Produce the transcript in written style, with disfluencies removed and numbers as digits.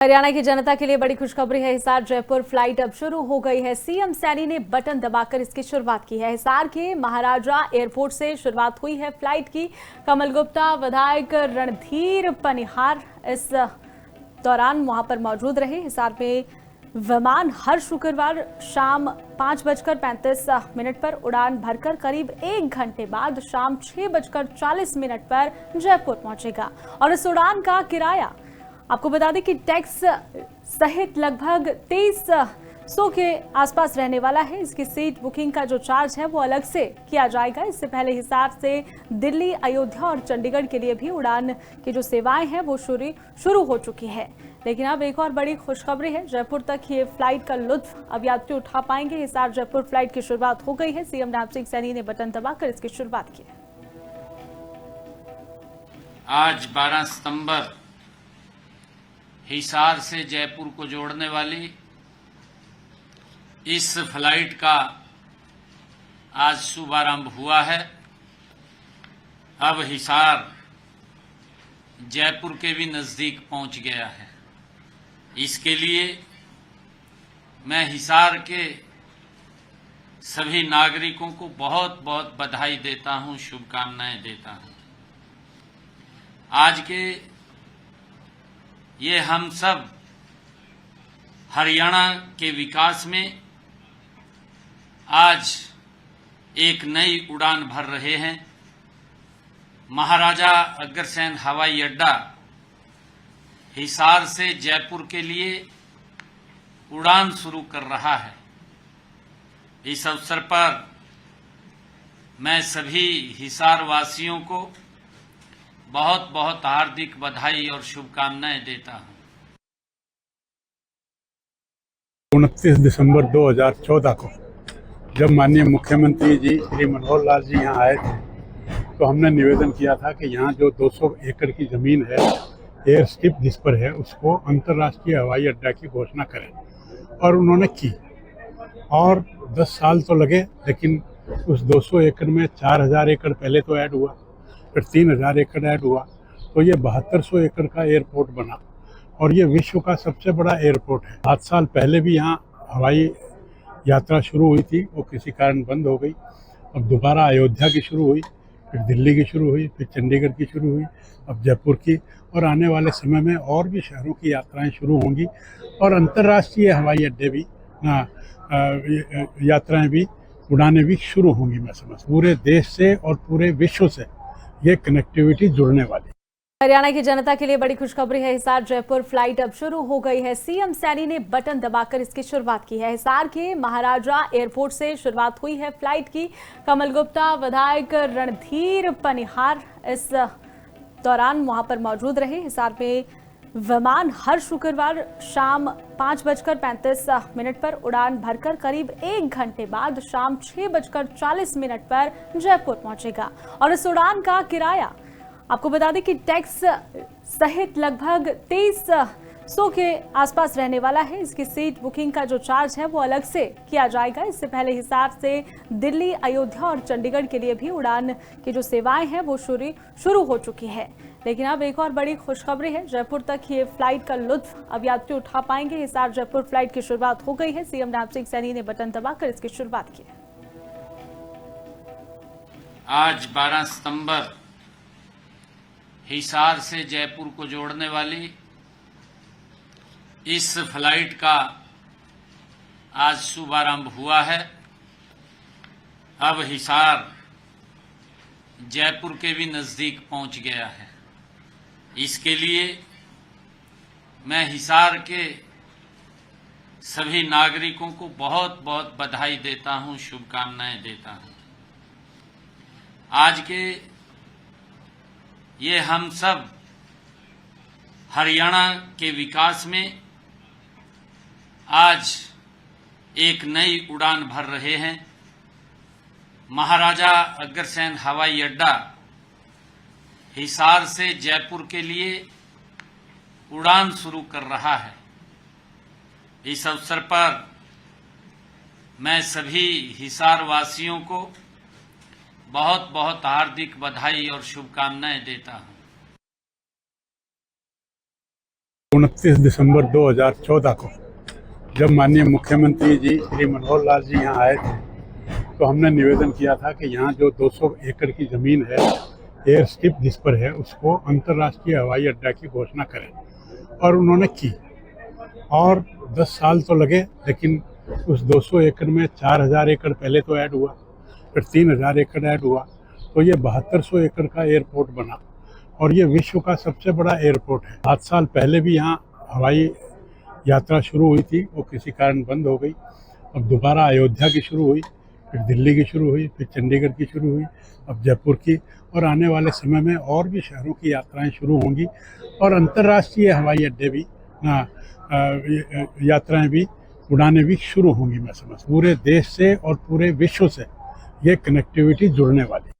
हरियाणा की जनता के लिए बड़ी खुशखबरी है। हिसार जयपुर फ्लाइट अब शुरू हो गई है। सीएम सैनी ने बटन दबाकर इसकी शुरुआत की है। हिसार के महाराजा एयरपोर्ट से शुरुआत हुई है फ्लाइट की। कमल गुप्ता, विधायक रणधीर पनिहार इस दौरान वहां पर मौजूद रहे। हिसार में विमान हर शुक्रवार शाम 5:35 पर उड़ान भरकर करीब 1 घंटे बाद शाम 6:40 पर जयपुर पहुंचेगा। और इस उड़ान का किराया आपको बता दें कि टैक्स सहित लगभग 2300 के आसपास रहने वाला है। इसकी सीट बुकिंग का जो चार्ज है वो अलग से किया जाएगा। इससे पहले हिसार से दिल्ली, अयोध्या और चंडीगढ़ के लिए भी उड़ान की जो सेवाएं हैं वो शुरू हो चुकी है। लेकिन अब एक और बड़ी खुशखबरी है। जयपुर तक ये फ्लाइट का लुत्फ अब यात्री उठा पाएंगे। हिसार जयपुर फ्लाइट की शुरुआत हो गई है। सीएम नरसिंह सैनी ने बटन दबाकर इसकी शुरुआत की है। आज 12 सितंबर हिसार से जयपुर को जोड़ने वाली इस फ्लाइट का आज शुभारंभ हुआ है। अब हिसार जयपुर के भी नजदीक पहुंच गया है। इसके लिए मैं हिसार के सभी नागरिकों को बहुत बहुत बधाई देता हूं, शुभकामनाएं देता हूं। आज के ये हम सब हरियाणा के विकास में आज एक नई उड़ान भर रहे हैं। महाराजा अग्रसेन हवाई अड्डा हिसार से जयपुर के लिए उड़ान शुरू कर रहा है। इस अवसर पर मैं सभी हिसार वासियों को बहुत बहुत हार्दिक बधाई और शुभकामनाएं देता हूं। 29 दिसंबर 2014 को जब माननीय मुख्यमंत्री जी श्री मनोहर लाल जी यहाँ आए थे तो हमने निवेदन किया था कि यहाँ जो 200 एकड़ की ज़मीन है एयर स्ट्रिप जिस पर है उसको अंतर्राष्ट्रीय हवाई अड्डा की घोषणा करें, और उन्होंने की। और 10 साल तो लगे, लेकिन उस 200 एकड़ में 4000 एकड़ पहले तो ऐड हुआ, फिर 3000 एकड़ ऐड हुआ, तो ये 7200 एकड़ का एयरपोर्ट बना और ये विश्व का सबसे बड़ा एयरपोर्ट है। 7 साल पहले भी यहाँ हवाई यात्रा शुरू हुई थी, वो किसी कारण बंद हो गई। अब दोबारा अयोध्या की शुरू हुई, फिर दिल्ली की शुरू हुई, फिर चंडीगढ़ की शुरू हुई, अब जयपुर की, और आने वाले समय में और भी शहरों की यात्राएं शुरू होंगी और अंतर्राष्ट्रीय हवाई अड्डे भी यात्राएं भी, उड़ानें भी शुरू होंगी। मैं समझ पूरे देश से और पूरे विश्व से ये कनेक्टिविटी जुड़ने वाली। हरियाणा की जनता के लिए बड़ी खुशखबरी है। हिसार जयपुर फ्लाइट अब शुरू हो गई है। सीएम सैनी ने बटन दबाकर इसकी शुरुआत की है। हिसार के महाराजा एयरपोर्ट से शुरुआत हुई है फ्लाइट की। कमल गुप्ता, विधायक रणधीर पनिहार इस दौरान वहां पर मौजूद रहे। हिसार में विमान हर शुक्रवार शाम 5:35 पर उड़ान भरकर करीब 1 घंटे बाद शाम 6:40 पर जयपुर पहुंचेगा। और इस उड़ान का किराया आपको बता दें कि टैक्स सहित लगभग 2300 के आसपास रहने वाला है। इसकी सीट बुकिंग का जो चार्ज है वो अलग से किया जाएगा। इससे पहले हिसार से दिल्ली, अयोध्या और चंडीगढ़ के लिए भी उड़ान की जो सेवाएं हैं वो शुरू हो चुकी है। लेकिन अब एक और बड़ी खुशखबरी है। जयपुर तक ये फ्लाइट का लुत्फ अब यात्री उठा पाएंगे। हिसार जयपुर फ्लाइट की शुरुआत हो गई है। सीएम नरसिंह सैनी ने बटन दबाकर इसकी शुरुआत की है। आज 12 सितंबर हिसार से जयपुर को जोड़ने वाली इस फ्लाइट का आज शुभारंभ हुआ है। अब हिसार जयपुर के भी नजदीक पहुंच गया है। इसके लिए मैं हिसार के सभी नागरिकों को बहुत बहुत बधाई देता हूं, शुभकामनाएं देता हूं। आज के ये हम सब हरियाणा के विकास में आज एक नई उड़ान भर रहे हैं। महाराजा अग्रसेन हवाई अड्डा हिसार से जयपुर के लिए उड़ान शुरू कर रहा है। इस अवसर पर मैं सभी हिसार वासियों को बहुत बहुत हार्दिक बधाई और शुभकामनाएं देता हूं। 29 दिसंबर 2014 को जब माननीय मुख्यमंत्री जी श्री मनोहर लाल जी यहाँ आए थे तो हमने निवेदन किया था कि यहाँ जो 200 एकड़ की ज़मीन है एयर स्ट्रिप जिस पर है उसको अंतर्राष्ट्रीय हवाई अड्डा की घोषणा करें, और उन्होंने की। और 10 साल तो लगे, लेकिन उस 200 एकड़ में 4000 एकड़ पहले तो ऐड हुआ, फिर 3000 एकड़ ऐड हुआ, तो ये 7200 एकड़ का एयरपोर्ट बना और ये विश्व का सबसे बड़ा एयरपोर्ट है। 7 साल पहले भी यहाँ हवाई यात्रा शुरू हुई थी, वो किसी कारण बंद हो गई। अब दोबारा अयोध्या की शुरू हुई, फिर दिल्ली की शुरू हुई, फिर चंडीगढ़ की शुरू हुई, अब जयपुर की, और आने वाले समय में और भी शहरों की यात्राएं शुरू होंगी और अंतर्राष्ट्रीय हवाई अड्डे भी यात्राएं भी, उड़ानें भी शुरू होंगी। मैं समझ पूरे देश से और पूरे विश्व से ये कनेक्टिविटी जुड़ने वाली।